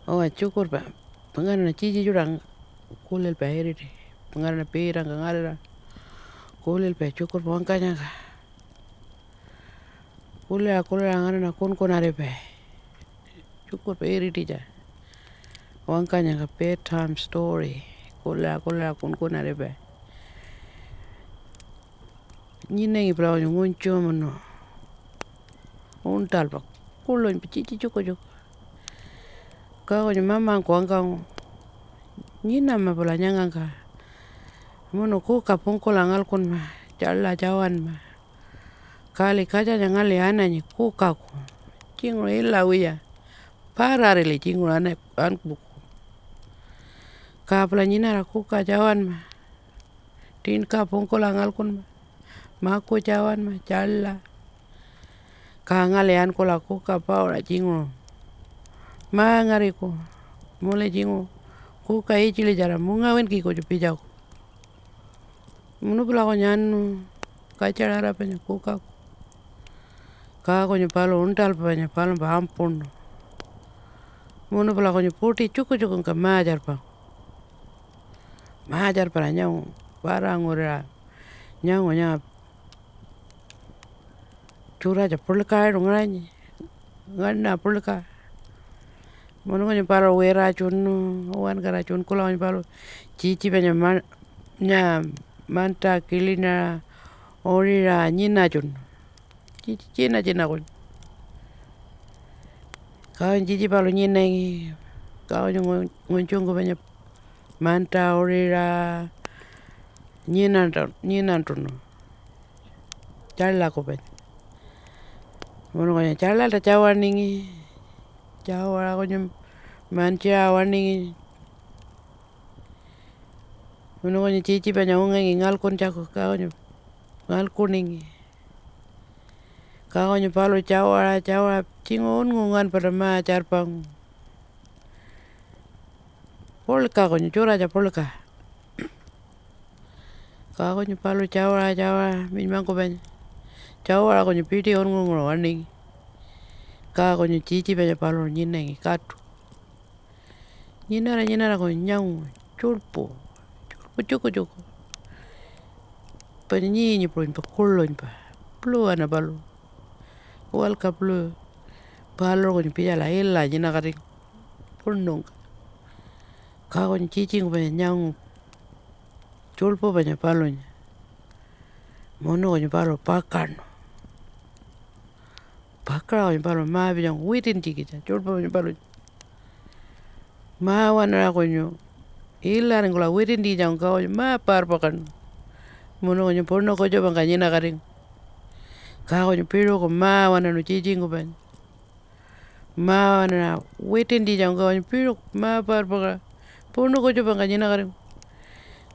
O chukur pa pangana na chichi jurang kulel pa heriti pangana na pirang kangalera kulel pa chukur pa wangkanya ka kulel ngana na kun kunare pa chukur pa heriti ja wangkanya ka bedtime story kulel kun kunare pa nyinengi pala nguncho mono untal pa kulon pa chichi chukur ka mama kuangkang nyina ma pala nyangang ka mono ku kapung kulangal kun ma challa chawan ma kali kaja nyangali anani ku kaku chingo illa wiya parare le chingo ane an buku ka pala nyina ra ku ka chawan ma tin kapung kulangal kun ma ku chawan ma challa ka ngale an kula ku ka paula chingo ma ngari ku mole chingo ku ka ichile jara munga wen ki ko pijau munu pula ko nyanu kachara ra penya ku ka ko palo untal penya palo ba ampun munu pula ko puti chuku ka majar para nyau barang ora nyau nya chura ja pulka rungani ngana pulka munu ko palo wera chunu wan kara chun kula palo chichi penya nya manta kilina orira nyina chun china kun ka chichi palo nyina ngi ka ngunchungu penya manta orira nyina tun challa ko penya munu ko challa ta chawan ningi chawa ko mancha waningi munu ko chichi penya ungengi ngal kun chako ka ngal kuningi ka palo chawa chingo ngungan pada ma charpang polka chura ja polka ka palo chawa min mangko penya chawa ko piti ngungo waningi ka chichi penya palo nyinengi katu nyina ra ko nyau chulpu chuku penyi proin pa kulon pa plu ana balu wal ka plu palo ko pilla la ella nyina ka punung ka chichi penya nyau chulpu penya palo mono palo pakan palo ma bilang witin tikita chulpu palo ma wana ko illa ngula witin di jang ka ma par pakan mono porno ko jo bang nyina karing ka piro ko ma wana no chichi ben ma wana witin di jang ka piro ma par pakan porno ko jo bang nyina karing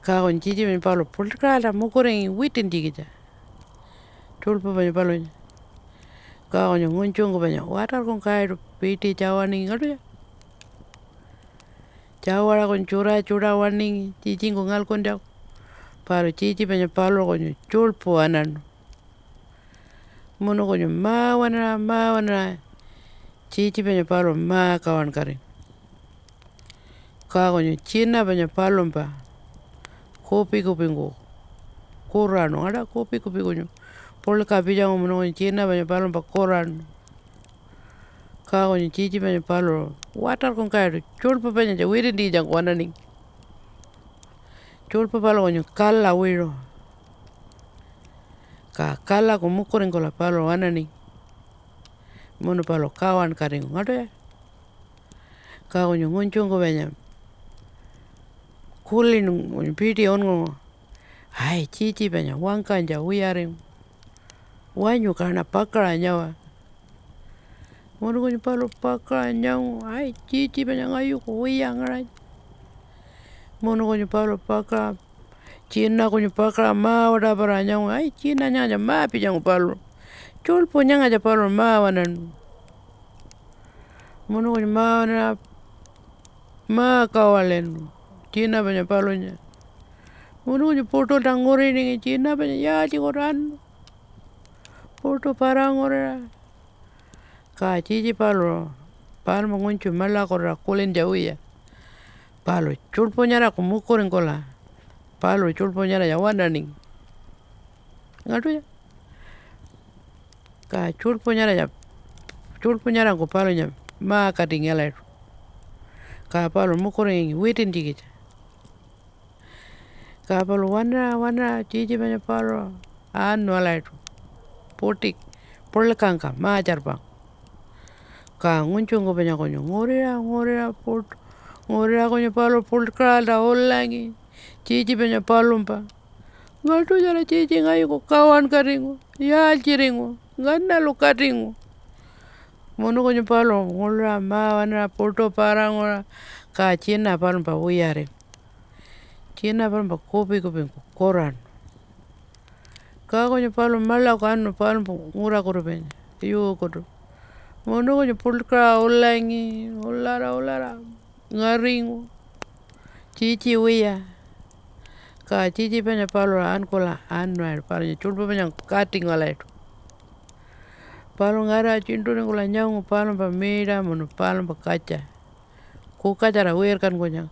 ka chichi ben palo pulka la mukoreng witin tikita tulpa ben palo ka ngunchung ben watar kon kai piti chawani ngadu chawara kon chura waning chichi ngal kon dak palo chichi penya palo ko chulpu anan mono ko ma wana chichi penya palo ma kawan kare ka china penya palo pa kopi ngo korano ada kopi ko polka bijang mono china penya palo pa korano ka chichi penya palo watar kon kai chulpu penya wirin di jang wana ning chulpu palo kala wiro ka kala ko mukuring ko la palo wana ning mono palo kawan karing ngado ya ka ngunchung ko benya kulin piti ongo ai chichi benya wangkanja wiaring wanyu karena pakra nyawa mono palo pakra nyawa ai chichi benya ngayu ko wiang rai mono palo pakra China pakra ma wada para nyawa ai China nya ma pi jang palo chulpu nya ja palo ma wanan mono ma wana ma kawalen China banya palo nya mono poto tangore ni China banya ya ti koran poto parangore ka chichi palo Palma ngunchu mala korra kulen jauya. Palo chulpo nyara kumukurin kola. Palo chulpo nyara yawana ning. Ngatu ya. Ka chulpo nyara ko palo nya ma kating yala itu. Ka palo mukurin witin jikit. Ka palo wana chichi banya palo anu ala itu. Putik polkangka ma jarpang. Ka ngunchu ngo banya konyo ngorira put ngorira konyo palo pulkrada holangi chichi banya palumpa. Ngatu jara chichi ngayu ko kawan karingu ya chiringu ngana lu karingu. Mono konyo palo ngorira ma wana puto parangora ka china palumpa uyare. China palumpa kopi koran. Ka konyo palo mala ko anu palumpa ngura korupenya. Iyo koru. Mono konyo pulkra holangi holara ngaringu chichi uya. Ka chichi banya palo ankola anu palo chulpo banya kating wala itu. Palo ngara chintu ningkola nyangu palo pa mira mono palo pa kacha. Ku kacha ra uyer kan konyang.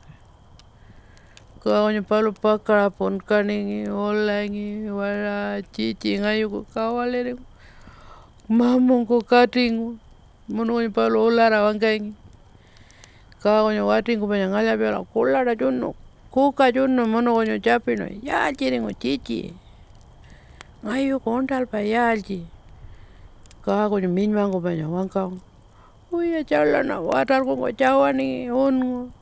Ka konyo palo pakara pon kaningi holangi wala chichi ngayu ko kawale mamong ko katingu. Mono konyo palo holara wangkaingi. Ka konyo wating ko banya ngalya bela kulara chunno. Kuka chunno mono konyo chapino ya chiringu chichi. Ngayu ko ondal pa yalji. Ka konyo minmango banya wangkang. Uya chalana watar ko chawani ongo.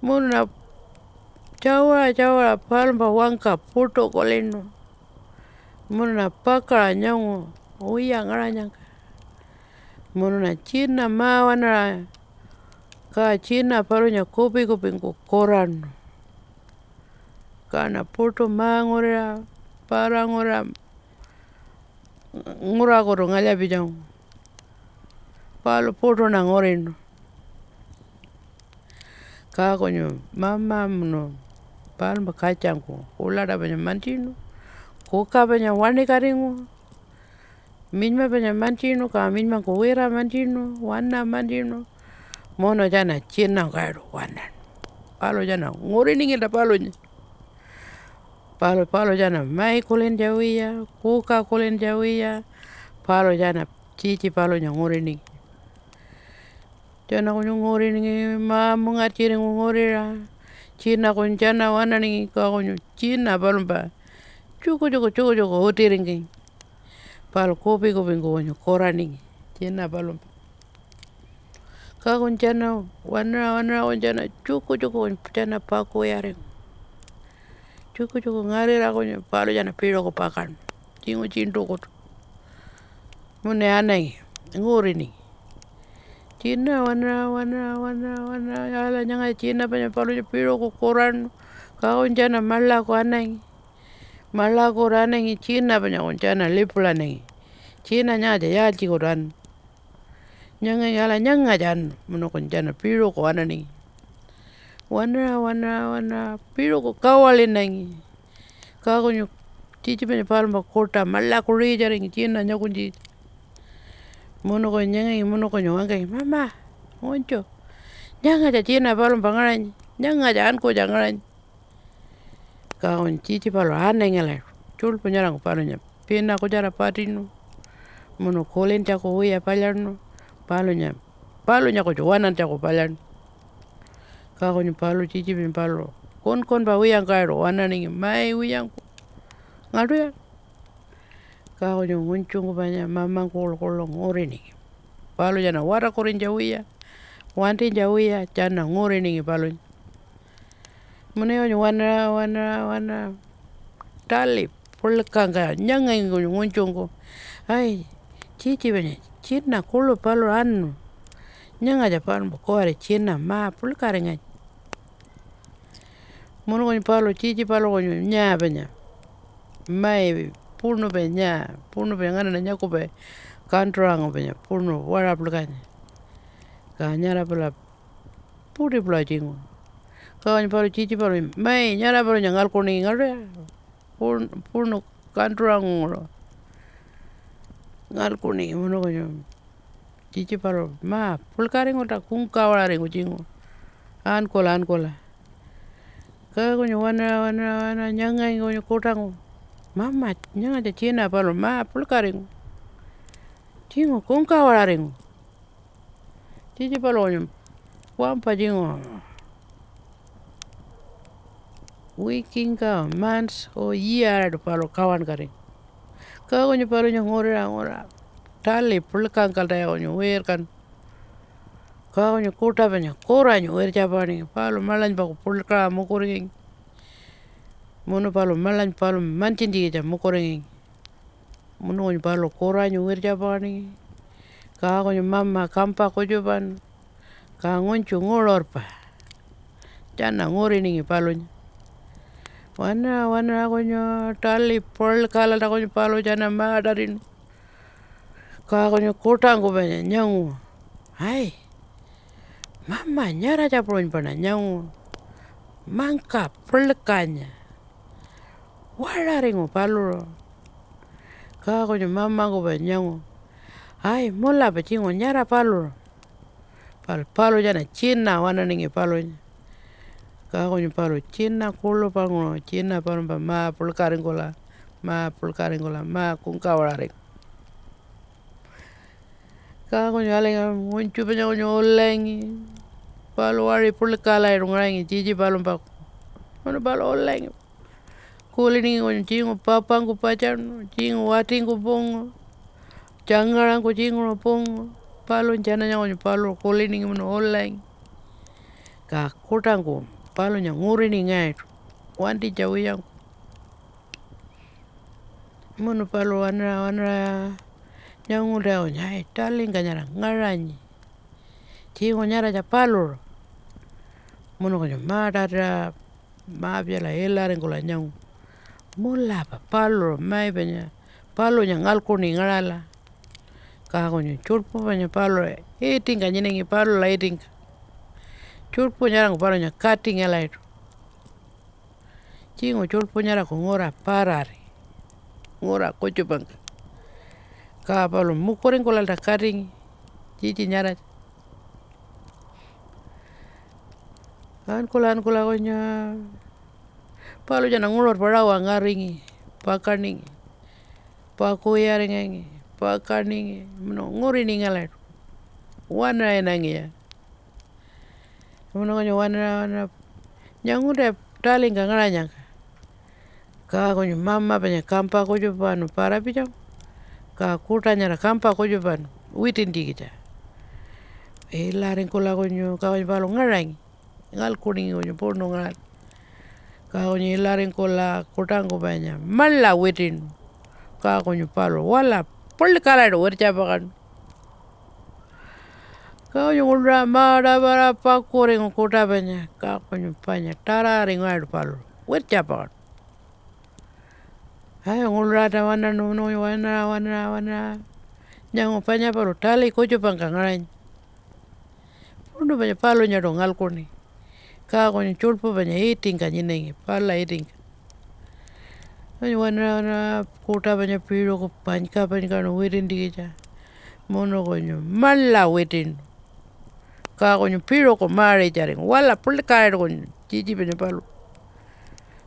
Mono na chawara palumpa wangka puto koleno. Mono na pakara nyangu uya ngaranyangka. Mono na china ma wana ka china palo nya kopi ko koran. Ka na puto ma ngorira parangora ngura koro ngalya bijang. Palo puto na ngorino. Ka konyo mama mono palo kachangku ulara banya mantino. Kuka banya wani karingu. Minma banya mantino ka minma ko wera mantino wana mantino. Mono jana china ngairu wana. Palo jana ngoriningi da palo nya. Palo jana mai kulen jawiya. Kuka kulen jawiya. Palo jana chichi palo nya ngoriningi. Jana konyo ngoriningi ma munga chiringu ngorira. China konyo jana wana ningi ka konyo china palumpa. Chuko hotiringi. Palo kopi konyo koraningi. China palumpa. Ka konyo jana wana konyo jana chuko konyo jana pako yaring. Chuko ngarira konyo palo jana piro ko pakan. Chingo chinto koto. Mune anangi ngorini. China wana yala nyanga china banya palo piro ko koran. Ka konyo jana mala ko anangi. Mala ko anangi china banya konyo jana lipula nangi. China nyanga yalji ko ran. Nyanga yala nyanga jan mono konyo jana piro ko anangi. Wana piro ko kawale nangi. Ka konyo chichi banya palo kota mala ko rijaringi china nyakunji. Mono konyo nyangai mono konyo wangkai mama ngoncho. Nyanga ja china palo pangaranyi. Nyanga ja anko jangaranyi. Ka konyo chichi palo anangi ala. Chulpo nyara ko palo nya. Pina ko jara patino. Mono kolen jako uya palarno. Palo nya ko wanan jako palarno. Ka konyo palo chichi banya palo. Kon pa uyang kairo wana ningi mai uyang ko. Ngadu ya. Ka konyo ngunchungu banya mamang kolo ngorini. Palo jana wara korin jawiya. Wanti jawiya jana ngorini palo. Mune konyo wana tali polkangka nyanga konyo ngunchungu. Ai chichi banya china kolo palo anu. Nyanga ja palo kore china ma polkare ngai. Mono konyo palo chichi palo konyo nya banya. Mai puno banya ngana nyako be kantrang banya puno wara plukanya. Ka nyara pala puri pula jingo. Ka konyo palo chichi palo mai nyara palo nyangal koni ngare. Puno kantrang ngal koni mono konyo. chichi palo ma pulkaringo ta kunka walaringo chingo ankola kagonyo wana nyanga ingo kotango mama nyanga cha china palo ma pulkaringo chingo kunka walaringo chichi palo wampa chingo wikinga months o year palo kawan karing kagonyo palo ngora tali pulkan kalta yagonyo werkan kagonyo kota banya koranyo wer japani palo malan bako pulka mukuring mono palo malan palo mantindi ja mukuring mono palo koranyo wer japani kagonyo mama kampa kojoban kangoncho ngolorpa jana ngori ningi palo wana gonyo tali pulkala gonyo palo jana madarin kagonyo kotango banya nyangu hai mama nyara japron pana nyangu mangka pulkanya walaringo palo kagonyo mama go banya nyangu hai mola bachingo nyara palo jana china wana ningi palo kagonyo palo china kulo pango china palo ma pulkaringola ma kunka walaringo kagonyo alenga ngonchu banya gonyo olengi palo wari pulkala ngangi chichi palo bako mono palo olengi kulini gonyo chingo papango pachano chingo watingo pongo changarango chingo pongo palo jana gonyo palo kulini mono olengi ka kotango palo ngurini ngai wanti jawiyang mono palo wana nyangu dao nyai talinga nyara ngaranyi chingo nyara ja palo mono gonyo madara mabiala elaringola nyangu mola palo mai banya palo ngalkuni ngarala kagonyo chulpo banya palo eating nyinengi palo la eating chulpo nyara palo cutting elaitu chingo chulpo nyara ko ngora parari ngora kochupang ka palo mukuringola ta cutting chichi nyara ankola gonyo palo jana ngolor parawa ngaringi pakaningi pakoyaringi pakaningi mono ngurini ngalaitu wana enangi ya mono gonyo wana nyangu de talinga ngaranya kagonyo mama banya kampa kojopano parapijam ka kota nyara kampa kojopano witindi kita elaringola gonyo kagonyo palo ngarangi ngalkuni gonyo pono ngal kagonyo elaringola kotango banya mala witin kagonyo palo wala pulkala wer japakan kagonyo ngulra mara bara pakorengo kota banya kagonyo panya tararingo palo wer japakan hai ngulra ta wana nyango panya palo tali kojopang ngarany pono banya palo nyaro ngalkuni kagonyo chulpo banya eating nyinengi pala eating wana kota banya piro ko panka no wirindi ja mono gonyo mala witin kagonyo piro ko mare jaring wala pulka gonyo chichi banya palo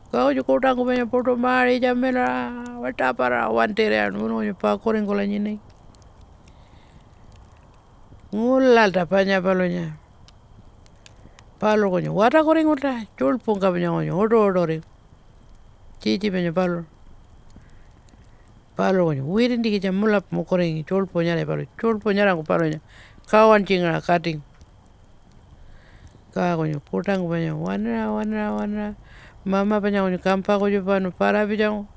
kagonyo kota ko banya poto mare jamela wata para wantere mono gonyo pakoringola nyinengi ngulal ta panya palonya palo gonyo wata koringota chulpo banya gonyo odo chichi banya palo gonyo wirindi kita mulap mukoringi chulpo nyara ko palo nya kawan chingra cutting kagonyo kotango banya wana mama banya gonyo kampa kojopano parapijang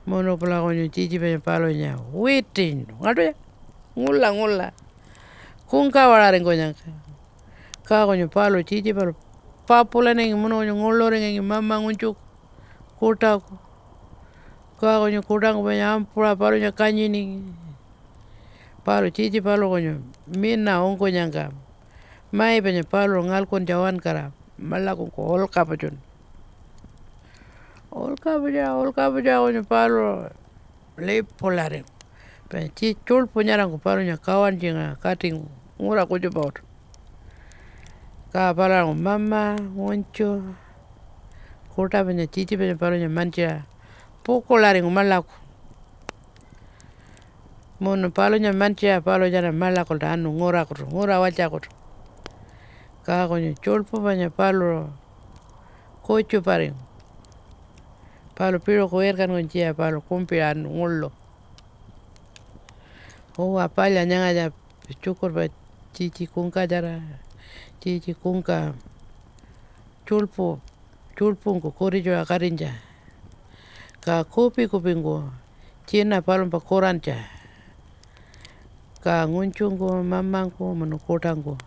mono pala gonyo chichi banya palo nya witin ngado ya ngula kunka walaringo nyaka kagonyo palo chichi palo papula nengi mono gonyo ngolorengi mama ngunchuk kotako kagonyo kotango banya ampura palo nya kanyini palo chichi palo gonyo mina onko nyanga mai banya palo ngalkon jawan kara malakon ko olka pachon olka baja gonyo palo le polare pa chi chulpo ñaranku paluña kawanchikqa katin urakuchupawta ka palanku mama Moncho kutapaña chichipaña paluña manchira pukularinku malaku mono paluña manchira paluñana malakulta anu ngurakutu ngurawachakutu kakoña chulpupaña palu kuchuparinku palu piruku wirkankunchik palu kumpi anu ngullu uwa palla ñanalla chukurpa chichi kunkallata chichi kunka chulpunku kurichwa karincha ka kupikupinku china palumpa kurancha ka ngunchunku mamanku mono kutanku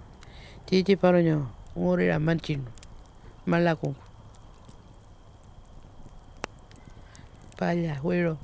chichi paluña ngurira manchinu malakunku palla wiru